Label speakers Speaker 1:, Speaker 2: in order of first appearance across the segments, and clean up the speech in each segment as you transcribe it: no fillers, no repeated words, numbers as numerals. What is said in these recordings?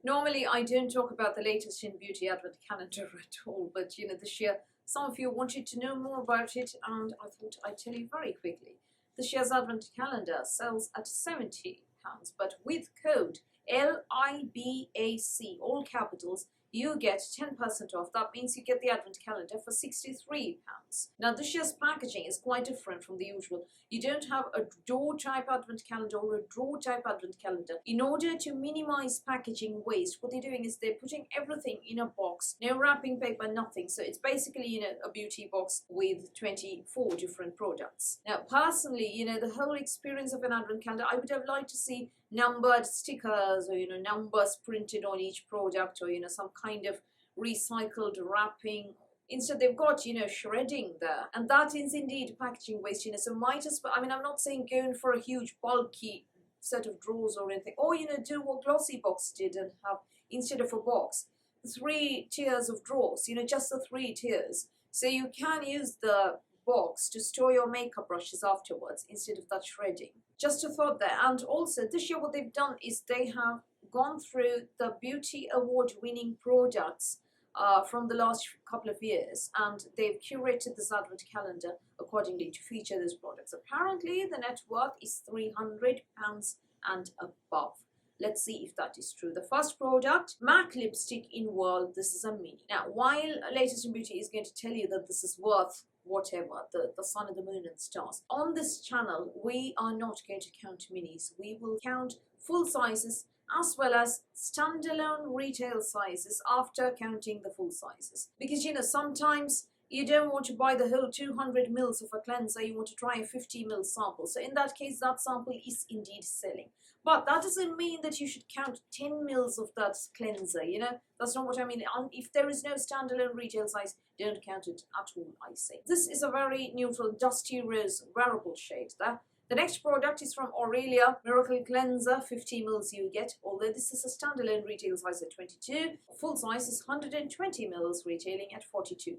Speaker 1: Normally, I don't talk about the latest in beauty advent calendar at all, but this year, some of you wanted to know more about it, and I thought I'd tell you very quickly. This year's advent calendar sells at £70, but with code LIBAC, all capitals, you get 10% off. That means you get the advent calendar for £63. Now, this year's packaging is quite different from the usual. You don't have a door type advent calendar or a drawer type advent calendar. In order to minimize packaging waste, what they're doing is they're putting everything in a box, no wrapping paper, nothing. So it's basically a beauty box with 24 different products. Now, personally, the whole experience of an advent calendar, I would have liked to see numbered stickers or numbers printed on each product, or some kind of recycled wrapping. Instead, they've got shredding there, and that is indeed packaging waste. So might as well, I'm not saying go in for a huge bulky set of drawers or anything, or do what Glossybox did and have, instead of a box, 3 tiers of drawers, just the 3 tiers, so you can use the box to store your makeup brushes afterwards instead of that shredding. Just a thought there. And also this year what they've done is they have gone through the beauty award winning products from the last couple of years, and they've curated this advent calendar accordingly to feature those products. Apparently the net worth is £300 and above. Let's see if that is true. The first product, MAC lipstick in Whirl. This is a mini. Now, while Latest in Beauty is going to tell you that this is worth whatever, the sun and the moon and stars, on this channel we are not going to count minis. We will count full sizes as well as standalone retail sizes after counting the full sizes, because sometimes you don't want to buy the whole 200 mils of a cleanser, you want to try a 50 ml sample. So in that case, that sample is indeed selling. But that doesn't mean that you should count 10 mils of that cleanser, That's not what I mean. If there is no standalone retail size, don't count it at all, I say. This is a very neutral, dusty rose wearable shade there. The next product is from Aurelia, Miracle Cleanser, 50 mils you get, although this is a standalone retail size at 22. Full size is 120 mils, retailing at £42.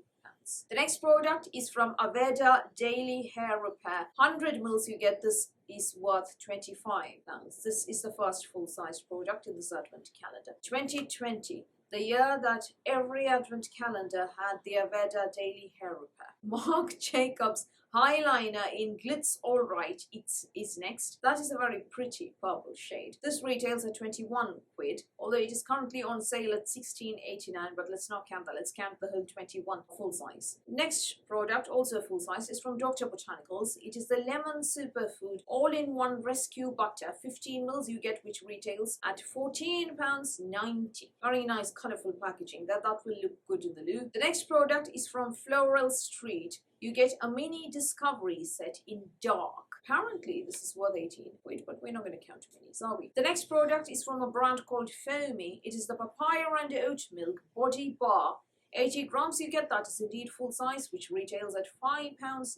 Speaker 1: The next product is from Aveda Daily Hair Repair. 100 mils you get. This is worth £25. This is the first full-size product in this advent calendar. 2020, the year that every advent calendar had the Aveda Daily Hair Repair. Marc Jacobs Highliner in Glitz Alright is next. That is a very pretty purple shade. This retails at 21 quid, although it is currently on sale at 16.89, but let's not count that. Let's count the whole 21 full size. Next product, also full size, is from Dr. Botanicals. It is the Lemon Superfood All-in-One Rescue Butter. 15 mils you get, which retails at £14.90. Very nice colourful packaging. That will look good in the loo. The next product is from Floral Street. You get a mini discovery set in dark. Apparently this is worth 18 quid, but we're not going to count minis, are we? The next product is from a brand called Foamie. It is the Papaya and Oat Milk Body Bar. 80 grams you get. That is indeed full size, which retails at £5.99.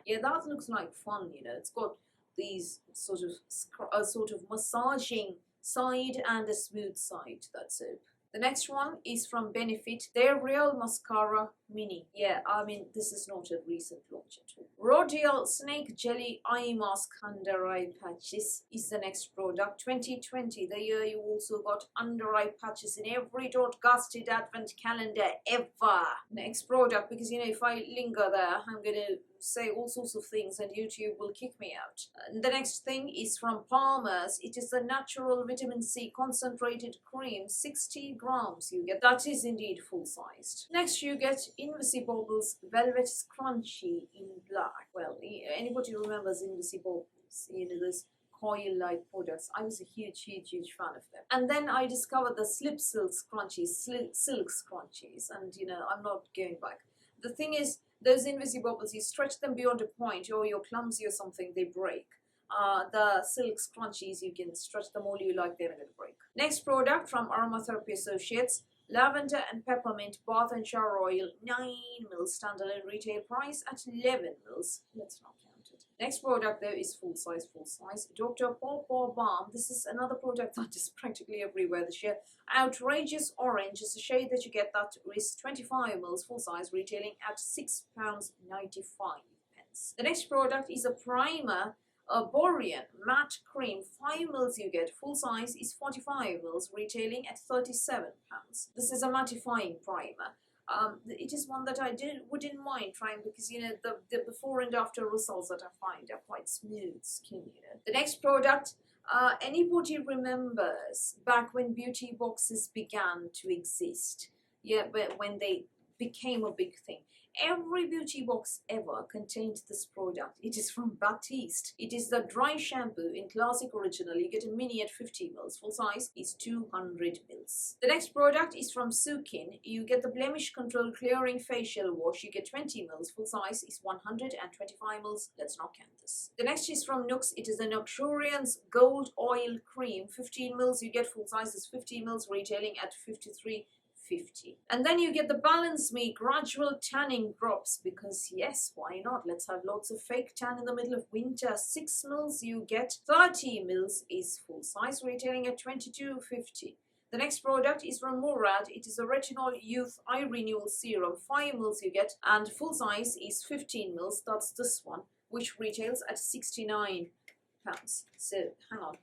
Speaker 1: Yeah, that looks like fun, It's got these sort of massaging side and a smooth side to that soap. The next one is from Benefit, their Real Mascara Mini. Yeah, this is not a recent launch at all. Rodial Snake Jelly Eye Mask Under Eye Patches is the next product. 2020, the year you also got under eye patches in every dot-gasted advent calendar ever. Next product, because if I linger there, I'm going to say all sorts of things and YouTube will kick me out. The next thing is from Palmer's. It is the Natural Vitamin C Concentrated Cream, 60 grams you get. That is indeed full-sized. Next you get Invisibobbles Velvet Scrunchie in black. Well, anybody remembers Invisibobbles? Those coil-like products. I was a huge fan of them. And then I discovered the Slip Silk Scrunchies, Silk Scrunchies, and I'm not going back. The thing is, those Invisibobbles, you stretch them beyond a point, or you're clumsy or something, they break. The Silk Scrunchies, you can stretch them all you like, they're not going to break. Next product from Aromatherapy Associates, Lavender and Peppermint Bath and Shower Oil, 9 mils, standalone retail price at 11 mils. Let's not count it. Next product though is full size. Dr. Paw Balm. This is another product that is practically everywhere this year. Outrageous Orange is a shade that you get that is 25 mils, full size, retailing at £6.95. The next product is a primer Erborian matte cream, 5 mils you get, full size is 45 mils, retailing at £37. This is a mattifying primer. It is one that I wouldn't mind trying because, you know, the before and after results that I find are quite smooth skin, you know. The next product, anybody remembers back when beauty boxes began to exist? Yeah, but when they became a big thing. Every beauty box ever contained this product. It is from Batiste. It is the dry shampoo in classic original. You get a mini at 50 mils. Full size is 200 mils. The next product is from Sukin. You get the blemish control clearing facial wash. You get 20 mils. Full size is 125 mils. Let's not count this. The next is from Nux. It is the Luxuriance Gold Oil Cream. 15 mils. You get full size is 50 mils, retailing at 53.50. And then you get the Balance Me Gradual Tanning Drops, because yes, why not? Let's have lots of fake tan in the middle of winter. 6 mils you get, 30 mils is full size, retailing at 22.50. The next product is from Murad. It is a Retinol Youth Eye Renewal Serum. 5 mils you get, and full size is 15 mils. That's this one, which retails at £69. So hang on.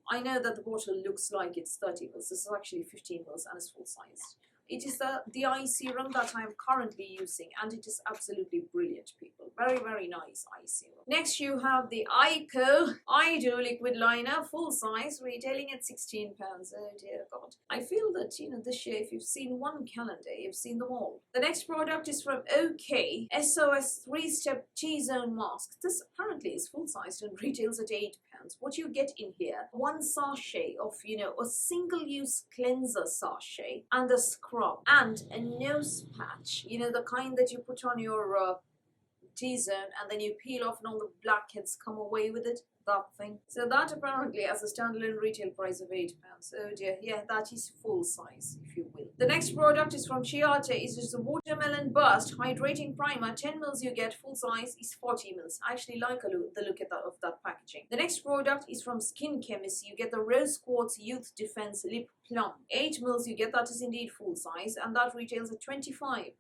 Speaker 1: I know that the bottle looks like it's 30 mils. This is actually 15 mils and it's full sized. It is the eye serum that I am currently using, and it is absolutely brilliant, people. Very, very nice eye serum. Next you have the Ico Eye Duo Liquid Liner, full size, retailing at £16. Oh dear God. I feel that, you know, this year, if you've seen one calendar, you've seen them all. The next product is from OK SOS 3-Step T-Zone Mask. This apparently is full sized and retails at £8. What you get in here, one sachet of, you know, a single-use cleanser sachet and a scrub and a nose patch, you know, the kind that you put on your T-zone and then you peel off and all the blackheads come away with it. That thing. So that apparently has a standalone retail price of £8. Oh dear, yeah, that is full size, if you will. The next product is from Chiate. It is the Watermelon Burst Hydrating Primer. 10 mils you get, full size is 40 mils. I actually like the look of that packaging. The next product is from Skin Chemist. You get the Rose Quartz Youth Defense Lip Plum. 8 mils you get, that is indeed full size, and that retails at £25.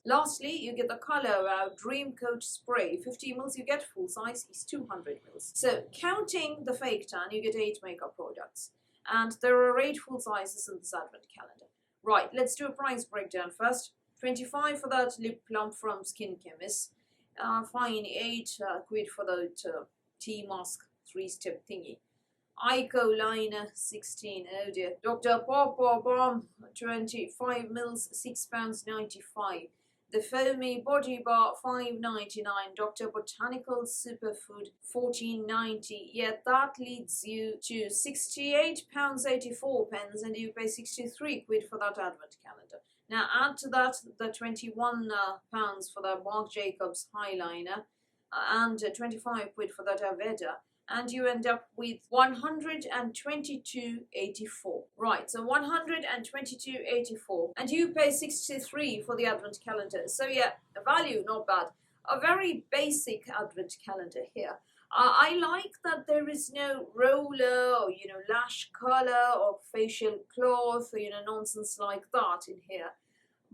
Speaker 1: Lastly, you get the Color Out Dream Coat Spray. 50 mils you get, full size is 200 mils. So counting the fake tan, you get 8 makeup products, and there are 8 full sizes in this advent calendar. Right, let's do a price breakdown first. 25 for that lip plump from Skin Chemist. Fine, 8 quid for the tea mask 3-step thingy. Ico liner 16. Oh dear. Dr. Pawpaw Balm 25 mils, £6.95. The Foamie Body Bar $5.99. Dr. Botanicals Superfood $14.90. Yeah, that leads you to £68.84, and you pay 63 quid for that advent calendar. Now add to that the £21 for the Marc Jacobs Highliner and 25 quid for that Aveda, and you end up with 122.84. Right, so 122.84, and you pay 63 for the advent calendar. So yeah, a value, not bad. A very basic advent calendar here. I like that there is no roller or, you know, lash color or facial cloth or, you know, nonsense like that in here.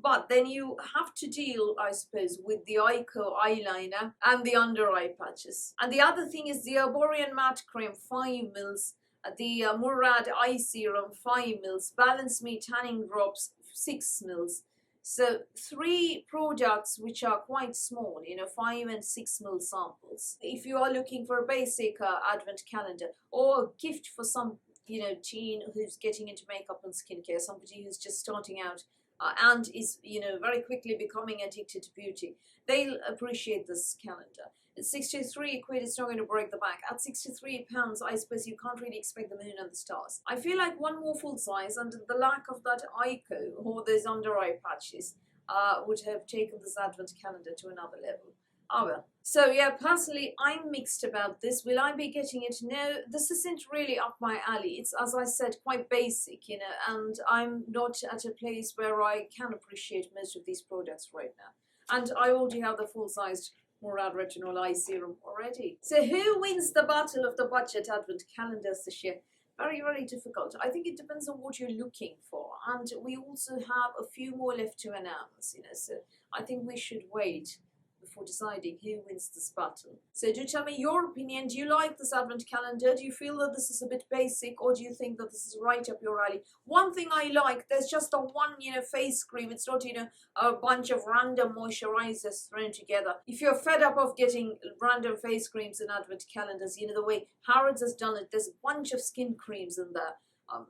Speaker 1: But then you have to deal, I suppose, with the Ico eyeliner and the under eye patches. And the other thing is the Erborian Matte Creme 5 mils, the Murad Eye Serum 5 mils, Balance Me Tanning Drops 6 mils. So 3 products which are quite small, you know, 5 and 6 mil samples. If you are looking for a basic advent calendar or a gift for some, you know, teen who's getting into makeup and skincare, somebody who's just starting out, and is, you know, very quickly becoming addicted to beauty, they'll appreciate this calendar. At 63 quid, it's not going to break the bank. At £63, I suppose you can't really expect the moon and the stars. I feel like one more full size and the lack of that Ico or those under eye patches would have taken this advent calendar to another level. Oh well. So yeah, personally, I'm mixed about this. Will I be getting it? No, this isn't really up my alley. It's, as I said, quite basic, you know, and I'm not at a place where I can appreciate most of these products right now. And I already have the full-sized Murad Retinol Eye Serum already. So who wins the battle of the budget advent calendars this year? Very, very difficult. I think it depends on what you're looking for. And we also have a few more left to announce, you know, so I think we should wait before deciding who wins this battle. So do tell me your opinion. Do you like this advent calendar? Do you feel that this is a bit basic, or do you think that this is right up your alley? One thing I like, there's just the one, face cream. It's not, a bunch of random moisturizers thrown together. If you're fed up of getting random face creams in advent calendars, the way Harrods has done it, there's a bunch of skin creams in there.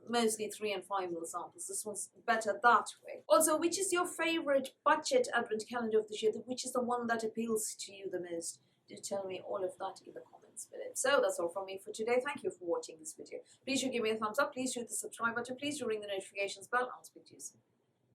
Speaker 1: Mostly 3 and 5 ml samples. This one's better that way. Also, which is your favorite budget advent calendar of the year? Which is the one that appeals to you the most? Do tell me all of that in the comments below. So that's all from me for today. Thank you for watching this video. Please do give me a thumbs up. Please do hit the subscribe button. Please do ring the notifications bell. I'll speak to you soon.